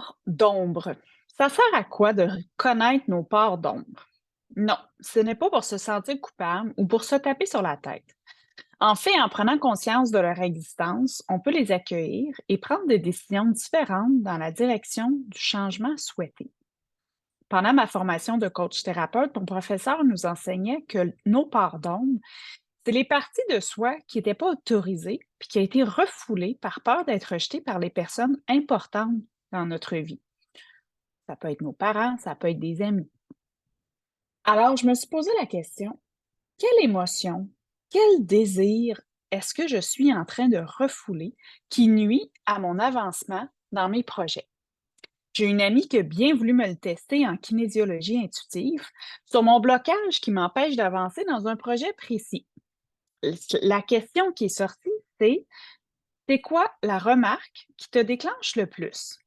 Parts d'ombre. Ça sert à quoi de connaître nos parts d'ombre? Non, ce n'est pas pour se sentir coupable ou pour se taper sur la tête. En fait, en prenant conscience de leur existence, on peut les accueillir et prendre des décisions différentes dans la direction du changement souhaité. Pendant ma formation de coach thérapeute, mon professeur nous enseignait que nos parts d'ombre, c'est les parties de soi qui n'étaient pas autorisées puis qui a été refoulées par peur d'être rejetées par les personnes importantes dans notre vie. Ça peut être nos parents, ça peut être des amis. Alors, je me suis posé la question, quelle émotion, quel désir est-ce que je suis en train de refouler qui nuit à mon avancement dans mes projets? J'ai une amie qui a bien voulu me le tester en kinésiologie intuitive sur mon blocage qui m'empêche d'avancer dans un projet précis. La question qui est sortie, c'est quoi la remarque qui te déclenche le plus?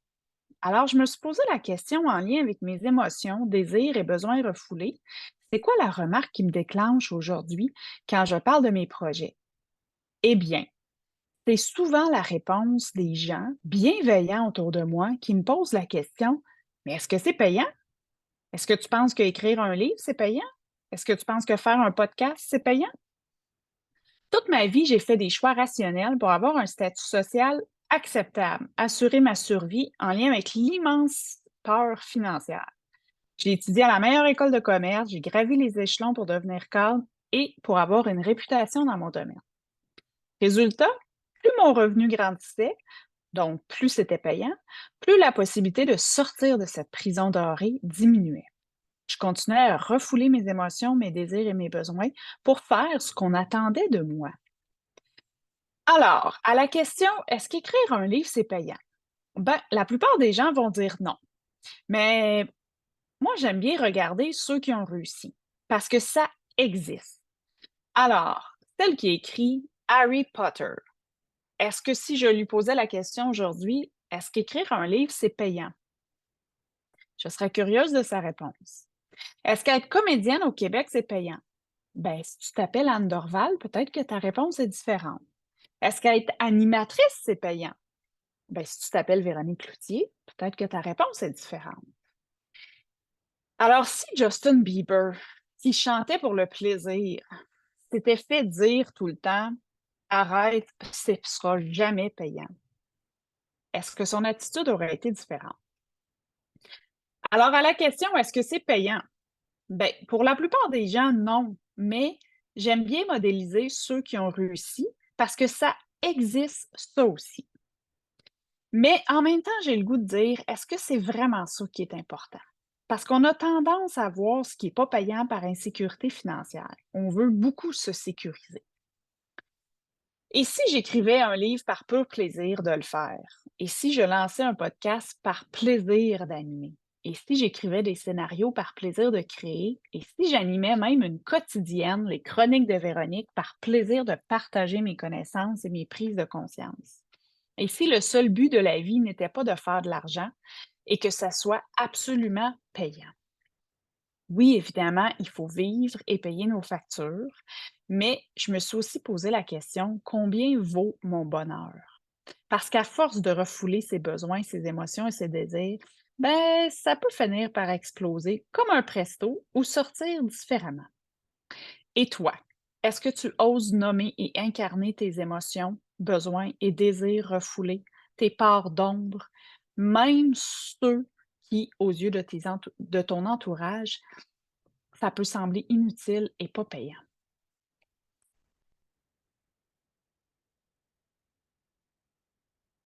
Alors, je me suis posé la question en lien avec mes émotions, désirs et besoins refoulés. C'est quoi la remarque qui me déclenche aujourd'hui quand je parle de mes projets? Eh bien, c'est souvent la réponse des gens bienveillants autour de moi qui me posent la question, mais est-ce que c'est payant? Est-ce que tu penses qu'écrire un livre, c'est payant? Est-ce que tu penses que faire un podcast, c'est payant? Toute ma vie, j'ai fait des choix rationnels pour avoir un statut social acceptable, assurer ma survie en lien avec l'immense peur financière. J'ai étudié à la meilleure école de commerce, j'ai gravi les échelons pour devenir cadre et pour avoir une réputation dans mon domaine. Résultat, plus mon revenu grandissait, donc plus c'était payant, plus la possibilité de sortir de cette prison dorée diminuait. Je continuais à refouler mes émotions, mes désirs et mes besoins pour faire ce qu'on attendait de moi. Alors, à la question, est-ce qu'écrire un livre, c'est payant? Ben, la plupart des gens vont dire non. Mais moi, j'aime bien regarder ceux qui ont réussi parce que ça existe. Alors, celle qui écrit Harry Potter, est-ce que si je lui posais la question aujourd'hui, est-ce qu'écrire un livre, c'est payant? Je serais curieuse de sa réponse. Est-ce qu'être comédienne au Québec, c'est payant? Ben, si tu t'appelles Anne Dorval, peut-être que ta réponse est différente. Est-ce qu'être animatrice, c'est payant? Ben, si tu t'appelles Véronique Cloutier, peut-être que ta réponse est différente. Alors, si Justin Bieber, qui chantait pour le plaisir, s'était fait dire tout le temps: «Arrête, ce sera jamais payant», est-ce que son attitude aurait été différente? Alors, à la question: «Est-ce que c'est payant?» Ben, pour la plupart des gens, non, mais j'aime bien modéliser ceux qui ont réussi parce que ça existe, ça aussi. Mais en même temps, j'ai le goût de dire: «Est-ce que c'est vraiment ça qui est important?» Parce qu'on a tendance à voir ce qui est pas payant par insécurité financière. On veut beaucoup se sécuriser. Et si j'écrivais un livre par pur plaisir de le faire? Et si je lançais un podcast par plaisir d'animer? Et si j'écrivais des scénarios par plaisir de créer? Et si j'animais même une quotidienne, les chroniques de Véronique, par plaisir de partager mes connaissances et mes prises de conscience? Et si le seul but de la vie n'était pas de faire de l'argent et que ça soit absolument payant? Oui, évidemment, il faut vivre et payer nos factures, mais je me suis aussi posé la question, combien vaut mon bonheur? Parce qu'à force de refouler ses besoins, ses émotions et ses désirs, ben, ça peut finir par exploser comme un presto ou sortir différemment. Et toi, est-ce que tu oses nommer et incarner tes émotions, besoins et désirs refoulés, tes parts d'ombre, même ceux qui, aux yeux de ton entourage, ça peut sembler inutile et pas payant?